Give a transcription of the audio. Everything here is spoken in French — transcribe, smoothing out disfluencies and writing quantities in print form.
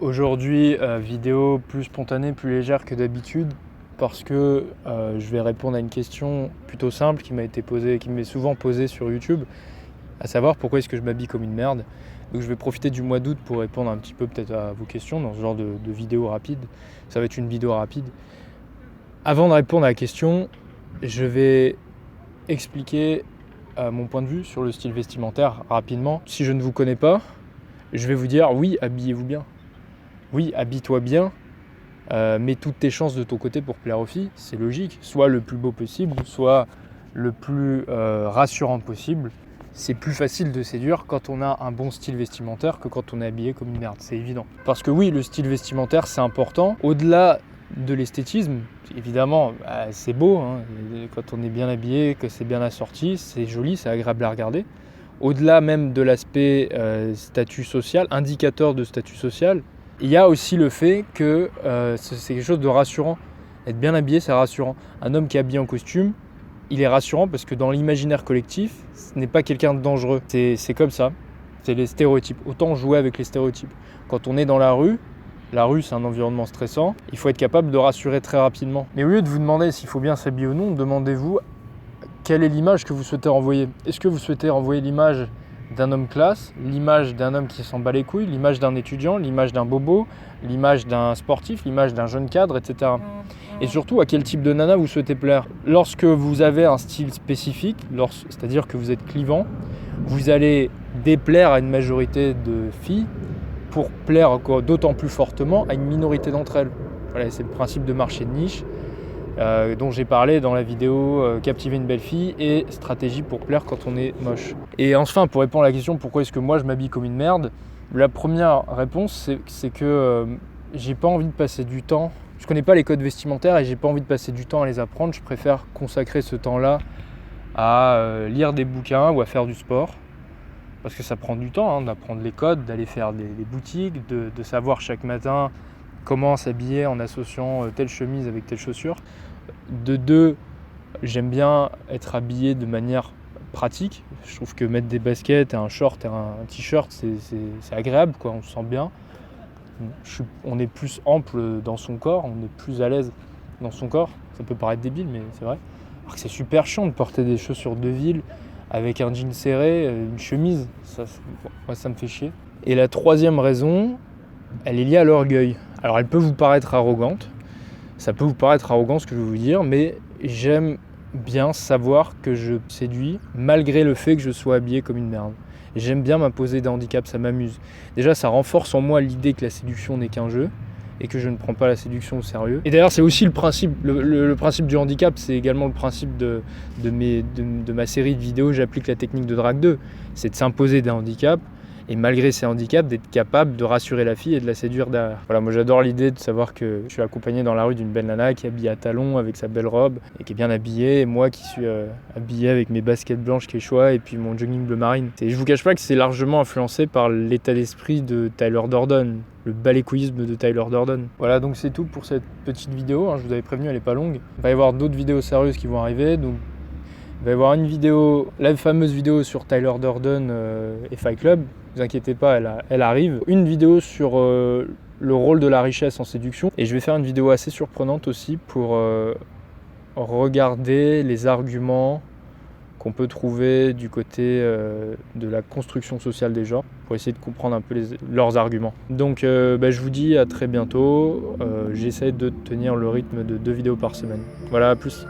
Aujourd'hui, vidéo plus spontanée, plus légère que d'habitude parce que je vais répondre à une question plutôt simple qui m'est souvent posée sur YouTube, à savoir pourquoi est-ce que je m'habille comme une merde. Donc je vais profiter du mois d'août pour répondre un petit peu peut-être à vos questions dans ce genre de vidéo rapide. Ça va être une vidéo rapide. Avant de répondre à la question, je vais expliquer mon point de vue sur le style vestimentaire rapidement. Si je ne vous connais pas, je vais vous dire oui, habillez-vous bien. Oui, habille-toi bien, mets toutes tes chances de ton côté pour plaire aux filles, c'est logique. Soit le plus beau possible, soit le plus rassurant possible. C'est plus facile de séduire quand on a un bon style vestimentaire que quand on est habillé comme une merde, c'est évident. Parce que oui, le style vestimentaire, c'est important. Au-delà de l'esthétisme, évidemment, c'est beau, hein, quand on est bien habillé, que c'est bien assorti, c'est joli, c'est agréable à regarder. Au-delà même de l'aspect statut social, indicateur de statut social, il y a aussi le fait que c'est quelque chose de rassurant. Être bien habillé, c'est rassurant. Un homme qui est habillé en costume, il est rassurant parce que dans l'imaginaire collectif, ce n'est pas quelqu'un de dangereux. C'est comme ça. C'est les stéréotypes. Autant jouer avec les stéréotypes. Quand on est dans la rue, c'est un environnement stressant. Il faut être capable de rassurer très rapidement. Mais au lieu de vous demander s'il faut bien s'habiller ou non, demandez-vous quelle est l'image que vous souhaitez renvoyer. Est-ce que vous souhaitez renvoyer l'image d'un homme classe, l'image d'un homme qui s'en bat les couilles, l'image d'un étudiant, l'image d'un bobo, l'image d'un sportif, l'image d'un jeune cadre, etc. Et surtout, à quel type de nana vous souhaitez plaire. Lorsque vous avez un style spécifique, c'est-à-dire que vous êtes clivant, vous allez déplaire à une majorité de filles pour plaire encore d'autant plus fortement à une minorité d'entre elles. Voilà, c'est le principe de marché de niche dont j'ai parlé dans la vidéo Captiver une belle fille et stratégie pour plaire quand on est moche. Et enfin, pour répondre à la question pourquoi est-ce que moi je m'habille comme une merde, la première réponse c'est que j'ai pas envie de passer du temps. Je connais pas les codes vestimentaires et j'ai pas envie de passer du temps à les apprendre. Je préfère consacrer ce temps-là à lire des bouquins ou à faire du sport. Parce que ça prend du temps d'apprendre les codes, d'aller faire des boutiques, de savoir chaque matin comment s'habiller en associant telle chemise avec telle chaussure. De deux, j'aime bien être habillé de manière pratique. Je trouve que mettre des baskets, un short et un t-shirt, c'est agréable, quoi. On se sent bien. On est plus ample dans son corps, on est plus à l'aise dans son corps. Ça peut paraître débile, mais c'est vrai. Alors que c'est super chiant de porter des chaussures de ville avec un jean serré, une chemise. Moi, ça me fait chier. Et la troisième raison, elle est liée à l'orgueil. Alors, elle peut vous paraître arrogante. Ça peut vous paraître arrogant ce que je vais vous dire, mais j'aime bien savoir que je séduis malgré le fait que je sois habillé comme une merde. J'aime bien m'imposer des handicaps, ça m'amuse. Déjà, ça renforce en moi l'idée que la séduction n'est qu'un jeu et que je ne prends pas la séduction au sérieux. Et d'ailleurs, c'est aussi le principe, le principe du handicap, c'est également le principe de ma série de vidéos J'applique la technique de Drague 2. C'est de s'imposer des handicaps et malgré ces handicaps, d'être capable de rassurer la fille et de la séduire derrière. Voilà, moi j'adore l'idée de savoir que je suis accompagné dans la rue d'une belle nana qui est habillée à talons avec sa belle robe et qui est bien habillée, et moi qui suis habillé avec mes baskets blanches Quechua et puis mon jogging bleu marine. Et je vous cache pas que c'est largement influencé par l'état d'esprit de Tyler Durden, le balécouillisme de Tyler Durden. Voilà, donc c'est tout pour cette petite vidéo, je vous avais prévenu, elle est pas longue. Il va y avoir d'autres vidéos sérieuses qui vont arriver, donc il va y avoir une vidéo, la fameuse vidéo sur Tyler Durden et Fight Club. Ne vous inquiétez pas, elle arrive. Une vidéo sur le rôle de la richesse en séduction. Et je vais faire une vidéo assez surprenante aussi pour regarder les arguments qu'on peut trouver du côté de la construction sociale des genres, pour essayer de comprendre un peu leurs arguments. Donc je vous dis à très bientôt. J'essaie de tenir le rythme de 2 vidéos par semaine. Voilà, à plus.